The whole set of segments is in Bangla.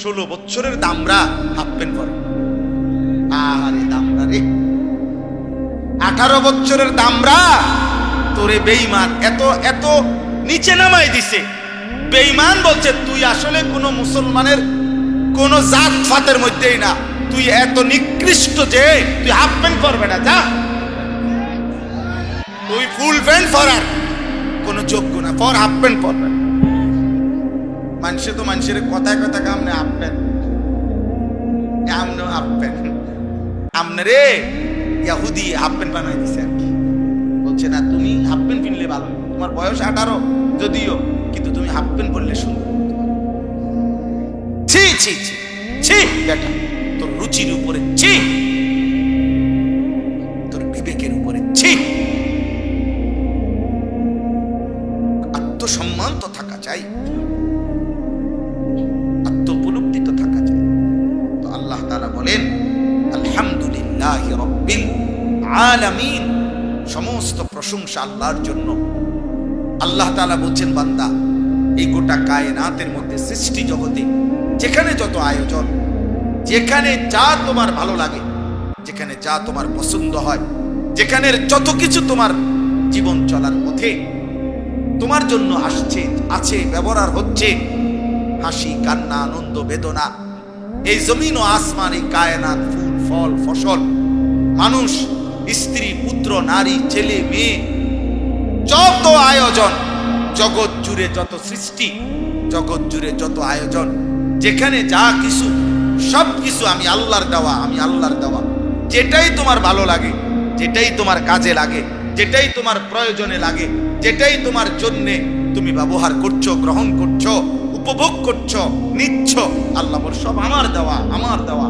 16 বছরের দামরা হাফ প্যান্ট পরে। আরে দামরা রে, 18 বছরের দামরা তোরে বেঈমান এত এত নিচে নামাই দিছে। বেঈমান বলছে তুই আসলে কোনো মুসলমানের কোন জাত ফাতের মধ্যেই না, তুই এত নিকৃষ্ট যে তুই হাফ প্যান্ট পরবে না, যা তুই ফুল প্যান্ট পরার কোন যোগ্য না, পর হাফ প্যান্ট পরবে। মানুষে তো মানুষের কথায় কথা কামনে হাফ প্যান্ট, আমনে হাফ প্যান্ট, আমনে রে ইহুদি হাফ প্যান্ট বানাই দিছে আর কি। বলছে না তুমি হাফ প্যান্ট কিনলে ভালো, তোমার বয়স 18 যদিও, কিন্তু তুমি হাফ প্যান্ট পরলে সুন্দর। ছি ছি ছি ছি বেটা, তোর রুচির উপরে ছি, তোর বিবেকের উপরে ছি। আত্মসম্মান তো থাকা চাই, আত্মোপলব্ধি তো থাকা চাই। তো আল্লাহ তাআলা বলেন আলহামদুলিল্লাহি রাব্বিল আলামিন, সমস্ত প্রশংসা আল্লাহর জন্য। আল্লাহ তাআলা বলছেন বান্দা এই গোটা কায়নাতের মধ্যে সৃষ্টি জগতে যেখানে যত আয়োজন, যেখানে যা তোমার ভালো লাগে, যেখানে যা তোমার পছন্দ হয়, যেখানে যত কিছু তোমার জীবন চলার পথে তোমার জন্য আসছে, আছে, ব্যবহার হচ্ছে, হাসি কান্না আনন্দ বেদনা, এই জমিন ও আসমান, এই কায়নাত, ফুল ফল ফসল, মানুষ স্ত্রী পুত্র নারী ছেলে মেয়ে, যত আয়োজন, জগৎ জুড়ে যত সৃষ্টি, জগৎ জুড়ে যত আয়োজন, যেখানে যা কিছু সব কিছু আমি আল্লাহর দেওয়া, আমি আল্লাহর দেওয়া। যেটাই তোমার ভালো লাগে, যেটাই তোমার কাজে লাগে, যেটাই তোমার প্রয়োজনে লাগে, যেটাই তোমার জন্যে তুমি ব্যবহার করছো, গ্রহণ করছো, উপভোগ করছো, নিচ্ছ, আল্লাহ বল সব আমার দেওয়া, আমার দেওয়া,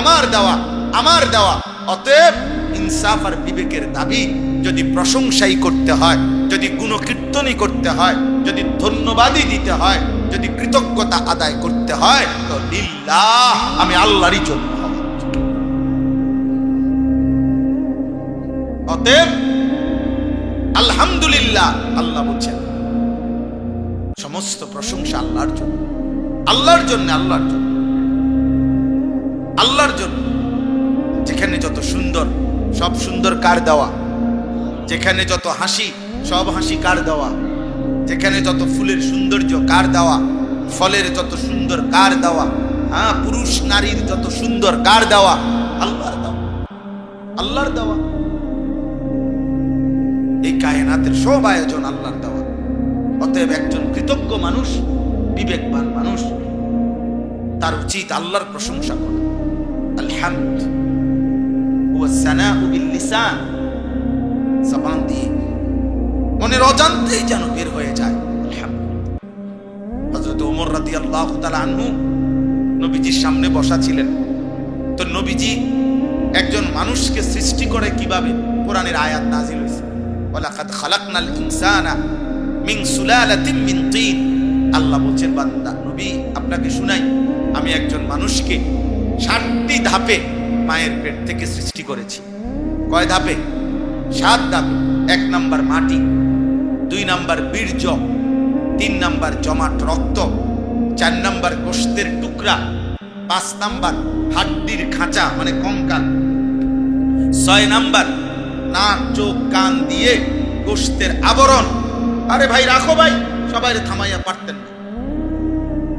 আমার দেওয়া, আমার দেওয়া। অতএব ইনসাফ আর বিবেকের দাবি যদি প্রশংসাই করতে হয়, যদি গুণকীর্তনই করতে হয়, যদি ধন্যবাদই দিতে হয়, যদি কৃতজ্ঞতা আদায় করতে হয়, তো লিল্লাহ, আমি আল্লাহরই জন্য। অতএব আলহামদুলিল্লাহ, আল্লাহ বলছেন সমস্ত প্রশংসা আল্লাহর জন্য, আল্লাহর জন্য, আল্লাহর জন্য, আল্লাহর জন্য। যেখানে যত সুন্দর, সব সুন্দর কার দেওয়া, যেখানে যত হাসি, সব হাসি কার দেওয়া, যেখানে যত ফুলের সৌন্দর্য কার দেওয়া, ফলের যত সুন্দর কার দেওয়া, হ্যাঁ, পুরুষ নারীর যত সুন্দর কার দেওয়া, আল্লাহর দেওয়া, আল্লাহর দেওয়া। এই কায়নাতের সব আয়োজন আল্লাহর দেওয়া। অতএব একজন কৃতজ্ঞ মানুষ, বিবেকবান মানুষ, তার উচিত আল্লাহর প্রশংসা করা। আলহামদ ওয়া সানাউ বিল লিসান, জবান দিয়ে মনের অজান্তেই যেন বের হয়ে যায় আলহামদুলিল্লাহ। হযরত ওমর রাদিয়াল্লাহু তাআলা আনহু নবীজির সামনে বসা ছিলেন। তো নবীজি একজন মানুষকে সৃষ্টি করে কিভাবে, কোরআনের আয়াত নাযিল হয়েছে, ওয়ালাকাদ খালাকনাল ইনসানা মিন সুলালাতিন মিন তিন। আল্লাহ বলছেন বান্দা নবী আপনাকে শুনাই, আমি একজন মানুষকে 7টি ধাপে মায়ের পেট থেকে সৃষ্টি করেছি। কয় ধাপে? 7 ধাপে। 1 নাম্বার মাটি, 2 নাম্বার বীর্য, 3 নাম্বার জমাট রক্ত, 4 নাম্বার গোশতের টুকরা, 5 নাম্বার হাড্ডির খাঁচা মানে কঙ্কাল, 6 নাম্বার নাক চোখ কান দিয়ে গোশতের আবরণ। আরে ভাই রাখো ভাই, সবাই থামাইয়া পারতেন না,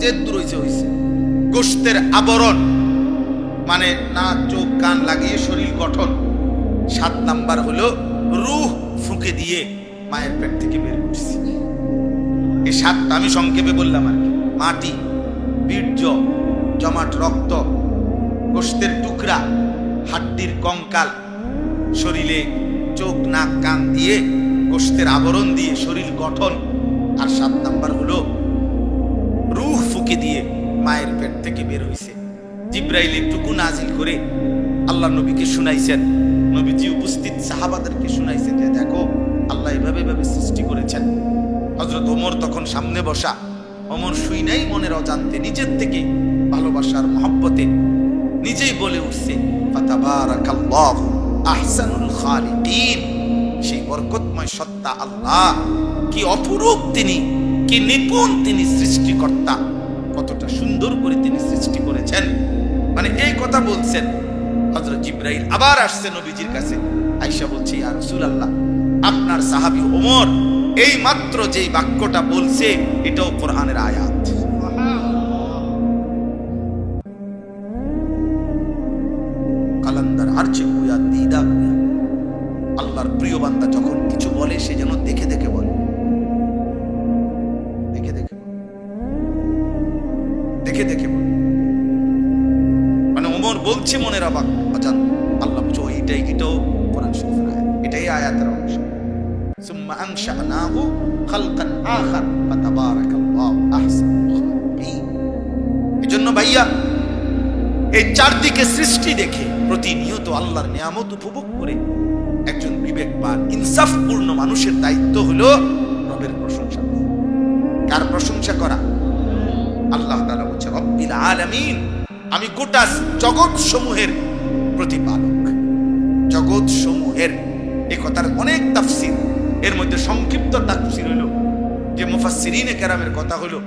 যে দূর হইছে। গোশতের আবরণ মানে নাক চোখ কান লাগিয়ে শরীর গঠন। 7 নাম্বার হলো রূহ ফুঁকে দিয়ে মায়ের পেট থেকে বের করছি। এই 7টা আমি সংক্ষেপে বললাম আর কি। মাটি, বীর্য, জমাট রক্ত, গোশতের টুকরা, হাড্ডির কঙ্কাল, শরীরে চোখ নাক কান দিয়ে গোশতের আবরণ দিয়ে শরীর গঠন। আর 7 নাম্বার হলো রূহ ফুঁকে দিয়ে মায়ের পেট থেকে বের হইছে। জিব্রাইল একটুকু নাজিল করে আল্লাহ নবীকে শুনাইছেন, নবীজি উপস্থিত সাহাবাদেরকে শুনাইছেন যে দেখো আল্লাহ এভাবে এভাবে সৃষ্টি করেছেন। হযরত ওমর তখন সামনে বসা, ওমর শুই নাই মনের অজান্তে নিজের থেকে ভালোবাসার মহব্বতে নিজেই বলে উঠছে ফাতাবারাকাল্লাহু আহসানুল খালিকিন। সেই বরকতময় সত্তা আল্লাহ, কি অপরূপ তিনি, কি নিপুণ তিনি সৃষ্টিকর্তা, কতটা সুন্দর করে তিনি সৃষ্টি বলছেন, মানে এই কথা বলছেন। হযরত জিবরাইল আবার আসছে নবীজির কাছে, আয়েশা বলছে, ইয়া রাসূলুল্লাহ, আপনার সাহাবী ওমর এই মাত্র যেই বাক্যটা বলছে এটাও কোরআনের আয়াত। কালান্দার আরচে কুয়া দিদা কুয়া, আল্লাহর প্রিয় বান্দা যখন কিছু বলে সে যেন দেখে দেখে বলে, দেখে দেখে বলে, দেখে দেখে বলে। মানে ওমর বলছে মনের অবাক, আজান আল্লাহ বলছে এটাও কোরআন শরীফের আয়াত, এটাই আয়াতের অংশ। সুম্মা আনশানাহু খালকান আখার ফাতাবারাকাল্লাহু আহসানুল খালিকিন। এজন্য ভাইয়া এই চারদিকে সৃষ্টি দেখে প্রতিনিয়ত আল্লাহর নিয়ামত উপভোগ করে একজন বিবেকবান ইনসাফপূর্ণ মানুষের দায়িত্ব হলো রবের প্রশংসা করা। কার প্রশংসা করা? আল্লাহ তাআলা বলছে রব্বিল আলামিন, আমি গোটা জগৎ সমূহের প্রতিপালক। জগৎ সমূহের এই কথার অনেক তাফসীর, এর মধ্যে সংক্ষিপ্ত তাফসীর হলো যে মুফাসসিরিনে কেরামের কথা হলো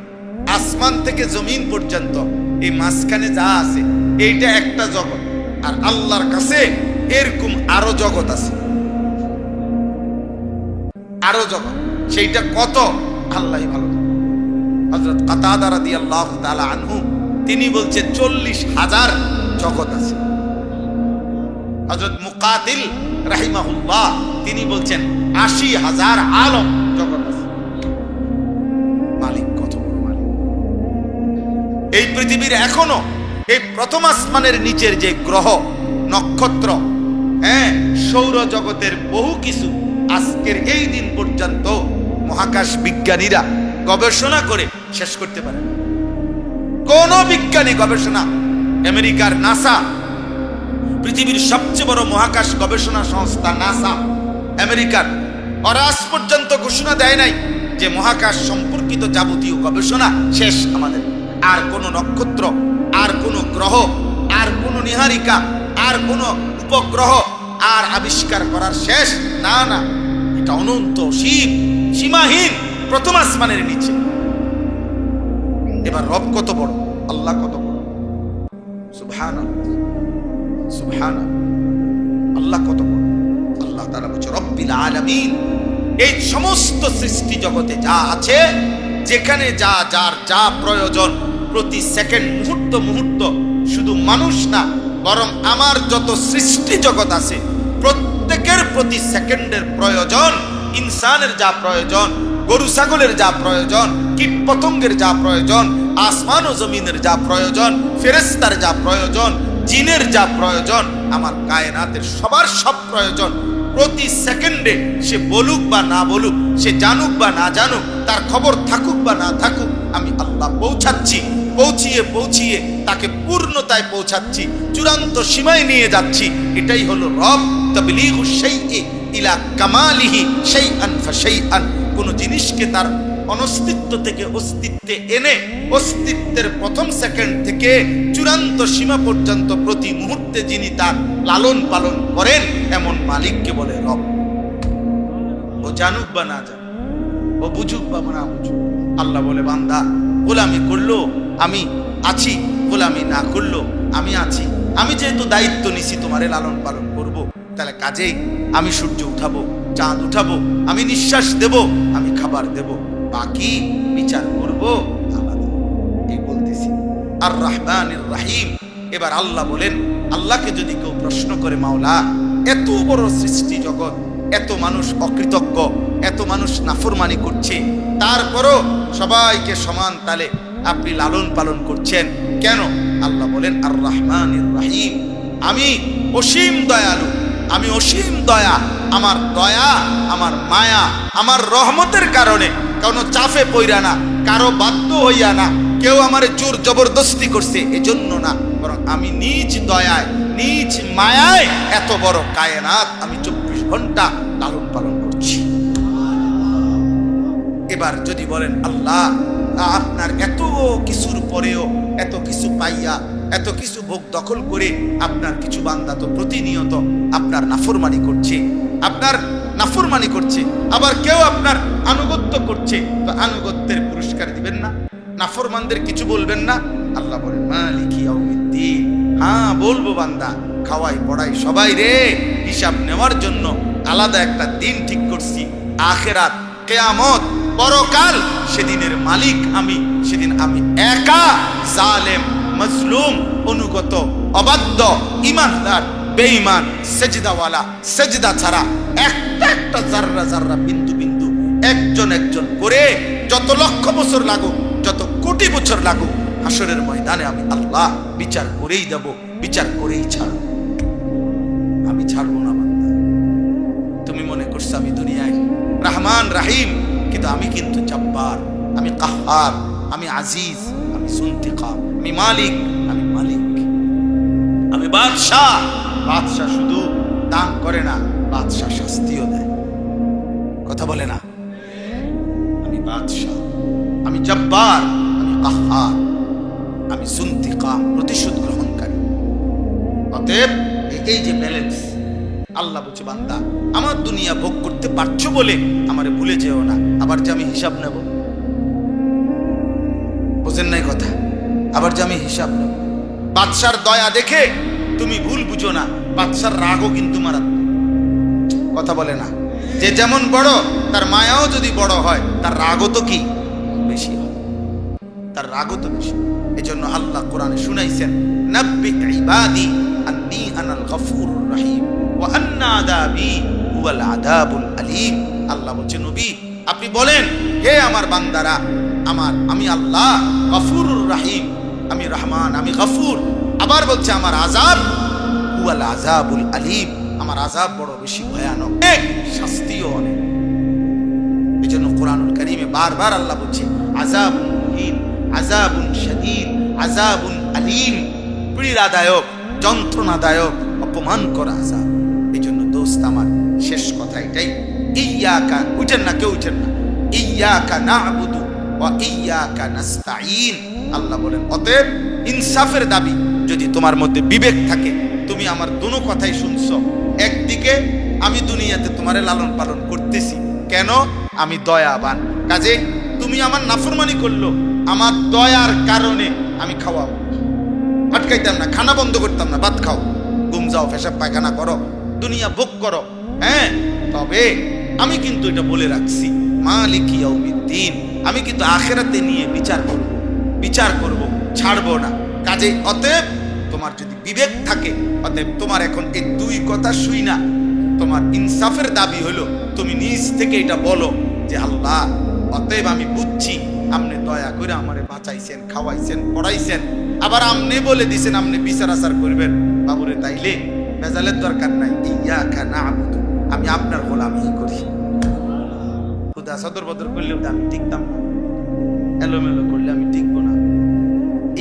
আসমান থেকে জমিন পর্যন্ত এই মাঝখানে যা আছে এইটা একটা জগৎ, আর আল্লাহর কাছে এরকম আরো জগৎ আছে, আরো জগৎ। সেইটা কত আল্লাহই ভালো জানেন। হযরত কাতাদা রাদিয়াল্লাহু তাআলা আনহু তিনি বলছেন 40,000 জগৎ আছে। হযরত মুকাতিল রাহিমাহুল্লাহ তিনি বলছেন 80,000 আলম জগৎ আছে। মালিক কত বড় মালিক! এই পৃথিবীর এখনো এই প্রথম আসমানের নিচের যে গ্রহ নক্ষত্র, হ্যাঁ, সৌর জগতের বহু কিছু আজকের এই দিন পর্যন্ত মহাকাশ বিজ্ঞানীরা গবেষণা করে শেষ করতে পারে না। কোন বিজ্ঞানী গবেষণা, আমেরিকার নাসা, পৃথিবীর সবচেয়ে বড় মহাকাশ গবেষণা সংস্থা নাসা আমেরিকার, ওরা আজ পর্যন্ত ঘোষণা দেয় নাই যে মহাকাশ সম্পর্কিত যাবতীয় গবেষণা শেষ আমাদের। আর কোন নক্ষত্র, আর কোন গ্রহ, আর কোন নীহারিকা, আর কোন উপগ্রহ আর আবিষ্কার করার শেষ না, না, এটা অনন্ত সীমাহীন প্রথম আসমানের নিচে। এবার রব কত বড়, আল্লাহ কত বড়, সুবহানাল্লাহ, সুবহানাল্লাহ, আল্লাহ কত বড়। আল্লাহ তাআলা বলছে রব্বিল আলামিন, এই সমস্ত সৃষ্টি জগতে যা আছে, যেখানে যার যা প্রয়োজন প্রতি সেকেন্ড মুহূর্ত, শুধু মানুষ না বরং আমার যত সৃষ্টি জগৎ আছে প্রত্যেকের প্রতি সেকেন্ডের প্রয়োজন, ইনসানের যা প্রয়োজন, গরু ছাগলের যা প্রয়োজন, কীট পতঙ্গের যা প্রয়োজন, আসমান ও জমিনের যা প্রয়োজন, ফেরেশতার যা প্রয়োজন, জিনের যা প্রয়োজন, আমার কায়নাতের সবার সব প্রয়োজন প্রতি সেকেন্ডে, সে বলুক বা না বলুক, সে জানুক বা না জানুক, তার খবর থাকুক বা না থাকুক, আমি আল্লাহ পৌঁছাচ্ছি, পৌঁছিয়ে তাকে পূর্ণতায় পৌঁছাচ্ছি, চূড়ান্ত সীমায় নিয়ে যাচ্ছি। এটাই হলো রব। তাবলীগু শাইই ইলা কামালিহি শাইআন ফাশাইআন, কোন জিনিসকে তার অনস্তিত্ব থেকে অস্তিত্বে এনে অস্তিত্বের প্রথম সেকেন্ড থেকে চূড়ান্ত সীমা পর্যন্ত প্রতি মুহূর্তে যিনি তার লালন পালন করেন, এমন মালিককে বলে রব। ও জানুক বা না জানুক, ও বুঝুক বা না বুঝুক, আল্লাহ বলে বান্দা গোলামি করলো আমি আছি, গোলামি না করলো আমি আছি। আমি যেহেতু দায়িত্ব নিছি তোমারে লালন পালন করব, তাহলে কাজেই আমি সূর্য উঠাবো, চাঁদ উঠাবো, আমি নিঃশ্বাস দেব, আমি খাবার দেব, বাকি বিচার করব আলাদা। এই বলতেছি আর রহমানির রহিম। এবার আল্লাহ বলেন, আল্লাহকে যদি কেউ প্রশ্ন করে, মাওলা এত বড় সৃষ্টি জগৎ, এত মানুষ অকৃতজ্ঞ, এত মানুষ নাফরমানি করছে, তারপরও সবাইকে সমান তালে আপনি লালন পালন করছেন কেন? আল্লাহ বলেন আর রহমানির রহিম, আমি অসীম দয়ালু, আমি অসীম দয়া, আমার দয়া, আমার মায়া, আমার রহমতের কারণে কোনো চাপে পইরা না, কারো বাধ্য হইয়া না, কেউ আমারে জোর জবরদস্তি করছে এজন্য না, বরং আমি নিজ দয়ায়, নিজ মায়ায় এত বড় কায়নাত আমি 24 ঘন্টা লালন পালন করছি। এবার যদি বলেন আল্লাহ আপনার এত কিছুর পরেও, এত কিছু পাইয়া, এত কিছু ভোগ দখল করে আপনার কিছু বান্দা তো প্রতিনিয়ত আপনার নাফরমানি করছে, আপনার নাফরমানি করছে, আবার কেউ আপনার আনুগত্য করছে, তো আনুগত্যের পুরস্কার দিবেন না? নাফরমানদের কিছু বলবেন না? আল্লাহ বলেন মালিকি ইয়াউমিদ্দিন, হ্যাঁ বলবো বান্দা, খাওয়াই পড়াই সবাই রে, হিসাব নেওয়ার জন্য আলাদা একটা দিন ঠিক করছি, আখিরাত, কিয়ামত, পরকাল। সেদিনের মালিক আমি, সেদিন আমি একা, জালেম, মাজলুম, অনুগত, অবাধ্য, ঈমানদার, বেঈমান, সেজদাওয়ালা, সেজদা ছাড়া একটা একটা জাররা জাররা, বিন্দু বিন্দু, একজন একজন করে যত লক্ষ বছর লাগুক, যত কোটি বছর লাগুক, হাসরের ময়দানে আমি আল্লাহ বিচার করেই দেব, বিচার করেই ছাড়ব। আমি ছাড়বো না বান্দা। তুমি মনে করছো আমি দুনিয়ায় রহমান রাহিম, কিন্তু আমি কিন্তু জব্বার, আমি কাহ্হার, আমি আজিজ, আমি সুন্তিকাম, আমি মালিক, আমি মালিক, আমি বাদশাহ। বাদশাহ শুধু দান করে না, বাদশাহ শাস্তিও দেয়। কথা বলে না? আমি বাদশাহ, আমি জব্বার, আমি কাহ্হার, আমি সুন্তিকাম, প্রতিশোধ গ্রহণকারী। অতএব এই যে ব্যালেন্স, আল্লাহ বলছে বান্দা আমার দুনিয়া ভোগ করতে পারছো বলে আমারে ভুলে যেও না, আবার যে আমি হিসাব নেব। বোঝেন নাই কথা? আবার যে আমি হিসাব নেব। বাদশার দয়া দেখে তুমি ভুল বুঝো না, বাদশার রাগও কিন্তু মারাত্মক। কথা বলে না? যে যেমন বড়, তার মায়াও যদি বড় হয়, তার রাগও তো কি বেশি হয়, তার রাগও তো বেশি। এজন্য আল্লাহ কোরআনে শুনাইছেন, নাব্বি ইবাদি আন্নী আনাল গফুরুর রহিম ওয়া আন্না আযাবি হুয়াল আযাবুল আলীম। আল্লাহ বলছেন নবী আপনি বলেন, হে আমার বান্দারা, আমি আল্লাহ গফুরুর রহিম, আমি রহমান, আমি গফুর। আবার বলছে আমার আযাব হুয়াল আযাবুল আলীম, আমার আযাব বড় বেশি ভয়ানক, শাস্তিও অনেক। এজন্য কোরআনুল কারীমে বারবার আল্লাহ বলছে আযাবুন মুহিন, আযাবুন শাদীদ, আযাবুন আলীম, পীড়াদায়ক, যন্ত্রণাদায়ক, অপমান করা আযাব। এজন্য দোস্ত আমার শেষ কথা এটাই, ইয়াকা, উঠেন না, কেউ উঠেন না, ইয়াকা না'বুদু ওয়া ইয়াকা নাস্তাঈন। আল্লাহ বলেন অতএব ইনসাফের দাবি, যদি তোমার মধ্যে বিবেক থাকে, তুমি আমার দুনো কথাই শুনছো। একদিকে আমি দুনিয়াতে তোমারে লালন পালন করতেছি, কেন? আমি দয়াবান, কাজে তুমি আমার নাফরমানি করলো, আমার দয়ার কারণে আমি খাওয়াবো, আটকাইতাম না, খানা বন্ধ করতাম না, ভাত খাও, ঘুম যাও, পেশাব পায়খানা করো, দুনিয়া ভোগ করো। হ্যাঁ, তবে আমি কিন্তু এটা বলে রাখছি, মালিক ইয়াউমিদ্দিন, আমি কিন্তু আখিরাতে নিয়ে বিচার করব, ছাড়বো না। কাজে অতএব তোমার যদি বিবেক থাকে, অতএব তোমার এখন এই দুই কথা শুই না, তোমার ইনসাফের দাবি হলো তুমি নিজ থেকে এটা বলো যে আল্লাহ, অতএব আমি বুঝছি আপনি দয়া করে আমারে বাঁচাইছেন, খাওয়াইছেন, পড়াইছেন, আবার আপনি বলে দিছেন আপনি বিচার আচার করবেন। বাবুরে তাইলে ভেজালের দরকার নাই, ইয়াকা না'বুদু, আমি আপনার গোলামি করি। খুদা সদর বদর করলে আমি টিকতাম না, এলোমেলো করলে আমি টিকবো না।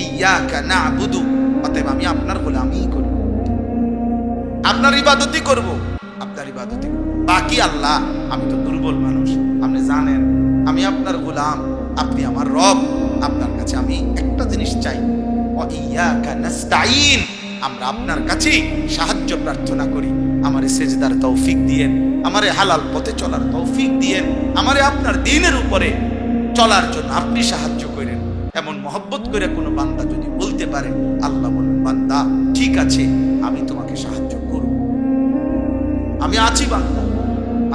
ইয়াকা না'বুদু, অতএব আমি আপনার গোলামি করি, আপনার ইবাদতই করব, আপনার ইবাদতই করব। বাকি আল্লাহ, আমি তো দুর্বল মানুষ, আপনি জানেন, আমি আপনার গোলাম, আপনি আমার রব। আপনার কাছে আমি একটা জিনিস চাই, ওয়া ইয়াকা নাস্তাঈন, আমরা আপনার কাছে সাহায্য প্রার্থনা করি। আমারে সেজদার তৌফিক দিয়েন, আমারে হালাল পথে চলার তৌফিক দিয়েন, আমারে আপনার দ্বীনের উপরে চলার জন্য আপনি সাহায্য করেন। এমন মহব্বত করে কোনো বান্দা যদি বলতে পারে, আল্লাহ বলেন বান্দা ঠিক আছে, আমি তোমাকে সাহায্য করব, আমি আছি বান্দা,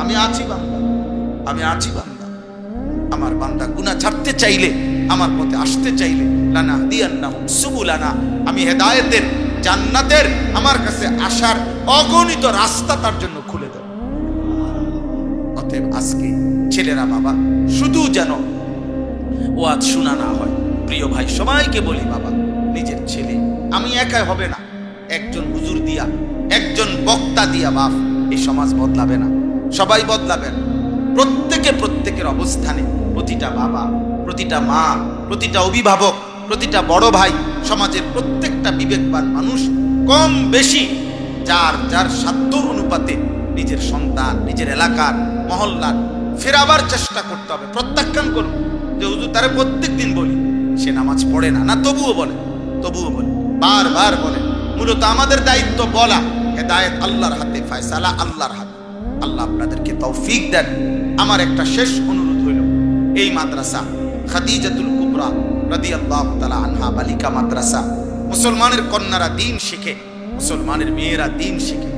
আমি আছি বান্দা, আমি আছি বান্দা। আমার বান্দা গুনাহ ছাড়তে চাইলে, আমার পথে আসতে চাইলে, লানাহদিয়ান্নাহুম সুবুলানা, আমি হেদায়েতের, জান্নাতের, আমার কাছে আসার অগণিত রাস্তা তার জন্য খুলে দেব। অতএব আজকে ছেলেরা বাবা শুধু যেন ওয়াজ শোনা না হয়। প্রিয় ভাই, সবাইকে বলি বাবা, নিজের ছেলে আমি একাই হবে না, একজন হুজুর দিয়া, একজন বক্তা দিয়া বাপ এই সমাজ বদলাবে না, সবাই বদলাবেন। প্রত্যেকের অবস্থানে, প্রতিটা বাবা, প্রতিটা মা, প্রতিটা অভিভাবক, প্রতিটা বড় ভাই, সমাজের প্রত্যেকটা বিবেকবান মানুষ কম বেশি যার যার সাধ্য অনুপাতে নিজের সন্তান, নিজের এলাকার, মহল্লার ফেরাবার চেষ্টা করতে হবে। প্রত্যাখ্যান করুন যে হুজুর তারে প্রত্যেক দিন বলি, সে নামাজ পড়ে না, তবুও বলে, বারবার বলে। মূলত আমাদের দায়িত্ব বলা, হেদায়েত আল্লাহর হাতে, ফয়সালা আল্লাহর হাতে। আল্লাহ আপনাদেরকে তৌফিক দেন। আমার একটা শেষ অনুরোধ হইল, এই মাদ্রাসা খাদিজাতুল কুবরা রাদিয়াল্লাহু তাআলা আনহা বালিকা মাদ্রাসা মুসলমানের কন্যারা দিন শিখে, মুসলমানের মেয়েরা দিন শিখে।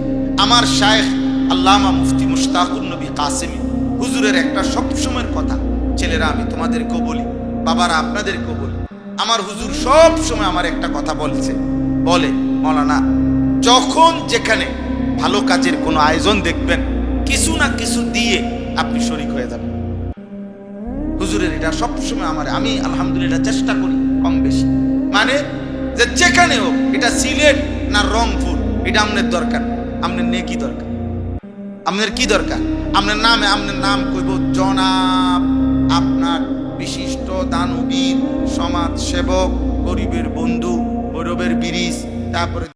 আমার শায়েখ আল্লামা মুফতি মুশতাকুর নবী কাসেমি হুজুরের একটা সবসময়ের কথা, ছেলেরা আমি তোমাদেরকেও বলি, বাবারা আপনাদেরকেও বলি, আমার হুজুর সব সময় আমার একটা কথা বলে, মৌলানা যখন যেখানে ভালো কাজের কোনো আয়োজন দেখবেন, কিছু না কিছু দিয়ে আপনি শরীক হয়ে যাবেন। হুজুরের এটা সবসময় আমি আলহামদুলিল্লাহ চেষ্টা করি কম বেশি, মানে যে যেখানে হোক, এটা সিলেট না রংপুর, এটা আপনার দরকার, আপনার নেকি দরকার, আপনার কি দরকার, আপনার নাম কইব জনাব, আপনার বিশিষ্ট দানবীর, সমাজ সেবক, গরিবের বন্ধু, গৌরবের ব্রিজ, তারপরে